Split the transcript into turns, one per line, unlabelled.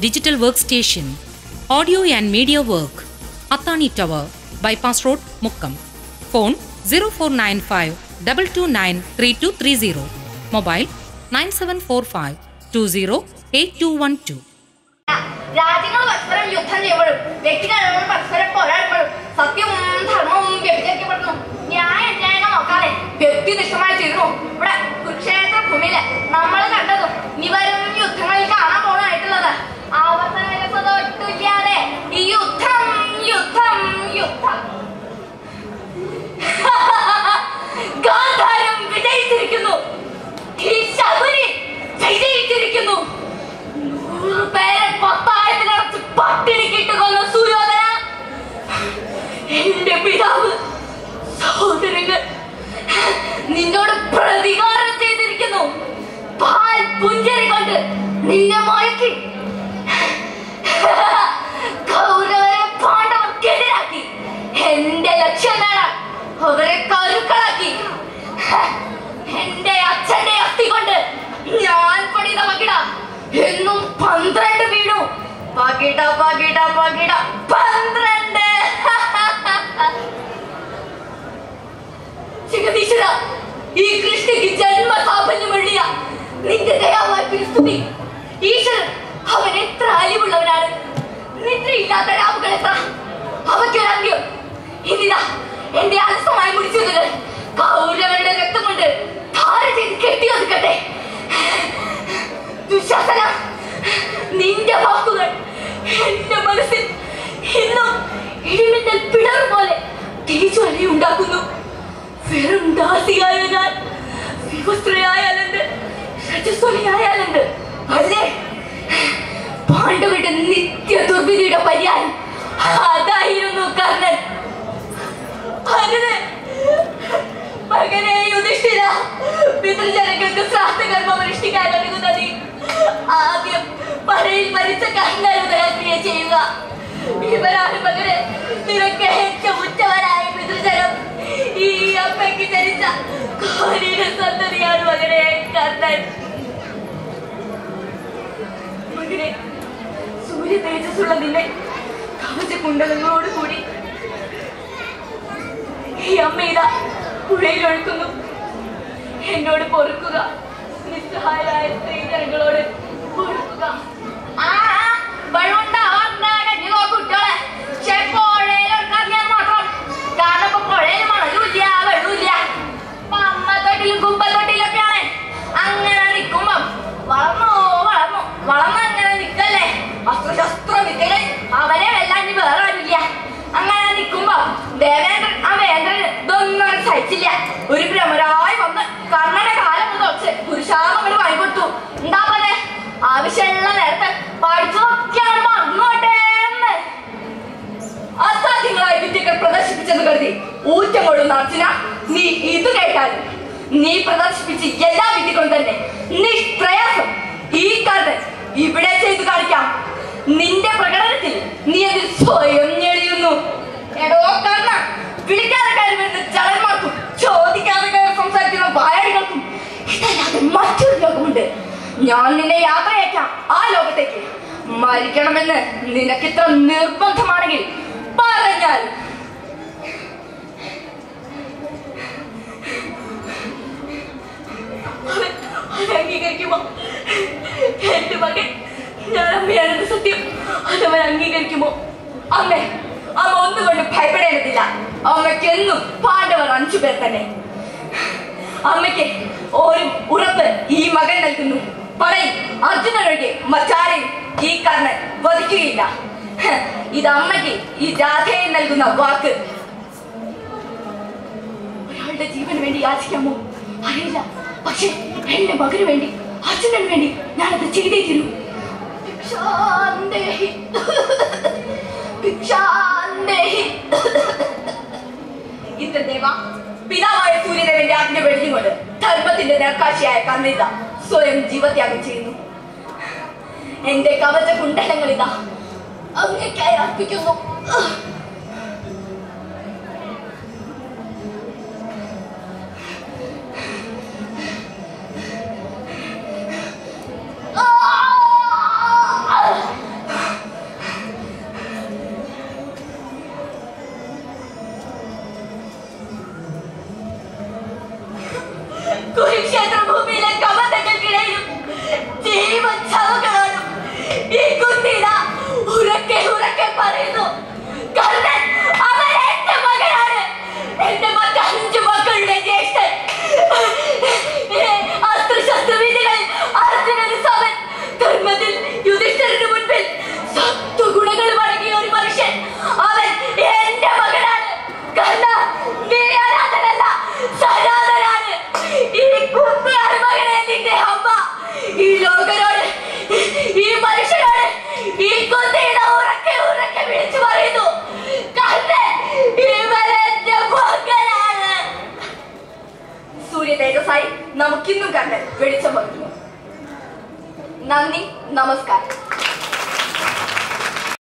Digital Workstation, Audio and Media Work, Athani Tower, Bypass Road, Mukkam. Phone 0495 229 3230. Mobile 9745 208212.
രാജ്യങ്ങൾ പരസ്പരം യുദ്ധം ചെയ്യപ്പെടും, വ്യക്തികൾ പരസ്പരം പോരാടപ്പെടും, സത്യവും ധർമ്മവും വ്യഭിചരിക്കപ്പെടുന്നു, ന്യായം നോക്കാതെ വ്യക്തിനിഷ്ഠമായി തീർന്നു. ഇവിടെ കുരുക്ഷേത്ര ഭൂമിയില് നമ്മൾ കണ്ടതും ഇവരും യുദ്ധങ്ങളിൽ കാണാൻ പോണായിട്ടുള്ളത് ആവർത്തനമില്ലാതെ ഈ യുദ്ധം യുദ്ധം യുദ്ധം. ഗാന്ധാരം വിജയിച്ചിരിക്കുന്നു, ഈ ശബരി വിജയിച്ചിരിക്കുന്നു. 100 പേരെ 10,000 പട്ടിണിക്കിട്ട് കൊന്ന സുയോധന, എന്റെ പിതാവ്, സഹോദരങ്ങൾ നിന്നോട് പ്രതികാരം ചെയ്തിരിക്കുന്നു. പാൽ പുഞ്ചരി കൊണ്ട് നിന്നെ മയക്കി കൗരവരെ പാണ്ഡവർക്കെതിരാക്കി. എന്റെ ലക്ഷ്യം നേടാൻ അവരെ കരുക്കളാക്കി. എന്റെ അച്ഛന്റെ അസ്ഥി കൊണ്ട് ഞാൻ പണിത പകിട എന്നും 12 വീണു. പകിട പകിട പകിട 12. ജഗദീശ്വര, ഈ കൃഷ്ണയ്ക്ക് ജന്മസാഫല്യം എഴുതിയ നിന്റെ ദയാവായ സ്തുതി. ഈശ്വരൻ അവൻ എത്ര അലിവുള്ളവനാണ്. നിദ്രയില്ലാത്ത രാവുകൾ എത്ര, അവയ്ക്കൊരന്ത്യം. ഇനിതാ എന്റെ അലസമായ മുടിച്ചുകൾ കൗരവരുടെ രക്തം കൊണ്ട് ധാര ചെയ്ത് കെട്ടിയൊതുക്കട്ടെ. ദുശാസന, നിന്റെ വാക്കുകൾ എന്റെ മനസ്സിൽ ഇന്നും ഇടിമിന്നൽ പിടർ പോലെ തിരിച്ചുവലയുണ്ടാക്കുന്നു. വെറും ദാസിയായ ഞാൻ വിവസ്ത്രയായാലെന്ത്, രജസ്വലയായാലെന്ത്, അല്ലേ പാണ്ഡവരുടെ നിത്യ ദുർവിധിയുടെ പരിഹാരം അതായിരുന്നു കർണൻ. മകനെ യുധിഷ്ഠിര, പിതൃജനങ്ങൾക്ക് ശ്രാദ്ധകർമ്മം അനുഷ്ഠിക്കാൻ ഒരുങ്ങുന്ന നീ ആദ്യം പടയിൽ മരിച്ച കർണനെ ഉദയക്രിയ ചെയ്യുക. ഇവരാണ് മകനെ നിനക്ക് ഏറ്റവും ഉച്ചവരായ പിതൃജനം. ഈ അമ്മയ്ക്ക് ജനിച്ച കാലിക സന്തതിയാണ് മകനെ കർണൻ. മകനെ, സൂര്യ തേജസ്സുള്ള നിന്നെ കവച കുണ്ടലങ്ങളോട് കൂടി ഈ അമ്മ ഇതാ പുഴയിലൊഴുക്കുന്നു. എന്നോട് പൊറുക്കുക, നിസ്സഹായരായ സ്ത്രീജനങ്ങളോട് പൊറുക്കുക. കുട്ടികളെ പുഴയിലൊഴുക്കാൻ മാത്രം, കാരണം ഇപ്പൊ പുഴയിൽ മണലുമില്ല വെള്ളമില്ല. അമ്മത്തൊട്ടിലും കുമ്പത്തൊട്ടിലൊക്കെയാണ്. അങ്ങനെ നിൽക്കുമ്പം വളർന്നു വളർന്നു വളർന്ന് അങ്ങനെ നിൽക്കല്ലേ അസ്ത്രശസ്ത്ര വിദ്യകൾ അവരെ വെല്ലാണ്ട് വേറെ വരില്ല. അങ്ങനെ നിൽക്കുമ്പോ ദേവേന്ദ്രൻ ആ വേന്ദ്രന് ഇതൊന്നും സഹിച്ചില്ല. ഒരു ഭ്രമരായി വന്ന് കർണന്റെ കാലം മുതൽ പുരുഷാമങ്ങൾ വാങ്ങിക്കൊടുത്തു. എന്താ പോലെ ആവശ്യമുള്ള നേരത്തെ പഠിച്ചതൊക്കെയാണ് മറന്നോട്ടെ എന്ന്. അസാധ്യങ്ങളായ വിദ്യകൾ പ്രദർശിപ്പിച്ചെന്ന് കരുതി ഊറ്റം കൊള്ളുന്ന അർജുന, നീ ഇത് കേട്ടാലും നീ പ്രദർശിപ്പിച്ച് എല്ലാ വിദ്യകളും തന്നെ നിഷ്പ്രയാസം ഈ കർണൻ ഇവിടെ ചെയ്തു കാണിക്കാം. നിന്റെ പ്രകടനത്തിൽ നീ അതിൽ സ്വയം ഞെളിയുന്നു. എടോ കർണ, വിളിക്കാതെ കയറി വരുന്ന ചടന്മാർക്കും ചോദിക്കാതെ കയറി സംസാരിക്കുന്ന വായാടികൾക്കും ഇതല്ലാതെ മറ്റൊരു ലോകമുണ്ട്. ഞാൻ നിന്നെ യാത്രയയക്കാം ആ ലോകത്തേക്ക്. മരിക്കണമെന്ന് നിനക്കിത്ര നിർബന്ധമാണെങ്കിൽ പറഞ്ഞാൽ അംഗീകരിക്കുമോ? എന്റെ മകൻ ഞാൻ അമ്മയാണെന്ന് സത്യം അതവൻ അംഗീകരിക്കുമോ? അമ്മ ഒന്നുകൊണ്ട് ഭയപ്പെടേണ്ടതില്ല. അമ്മയ്ക്ക് എന്നും പാണ്ഡവർ 5 പേർ തന്നെ. അമ്മയ്ക്ക് ഒരു ഉറപ്പ് ഈ മകൻ നൽകുന്നു. പറയും, അർജുനനൊഴികെ മറ്റാരെയും ഈ കർണൻ വധിക്കുകയില്ല. ഇത് അമ്മയ്ക്ക് ഈ രാധയെ നൽകുന്ന വാക്ക്. ഒരാളുടെ ജീവന് വേണ്ടി യാചിക്കാമോ അറിയില്ല, പക്ഷെ എന്റെ മകന് വേണ്ടി, അർജുനന് വേണ്ടി ഞാനത് ചെയ്തേ തീരൂ. ഇന്ദ്രദേവ, പിതാവായ സൂര്യദേവന്റെ ആജ്ഞ വെടിഞ്ഞുകൊണ്ട് ധർമ്മത്തിന്റെ നേർക്കാഴ്ചയായ കർണയിത സ്വയം ജീവത്യാഗം ചെയ്യുന്നു. എന്റെ കവച കുണ്ടലങ്ങളിതാ അങ്ങേക്കായി അർപ്പിക്കുന്നു. കണ്ട് വെളിച്ചം വന്നു. നന്ദി, നമസ്കാരം.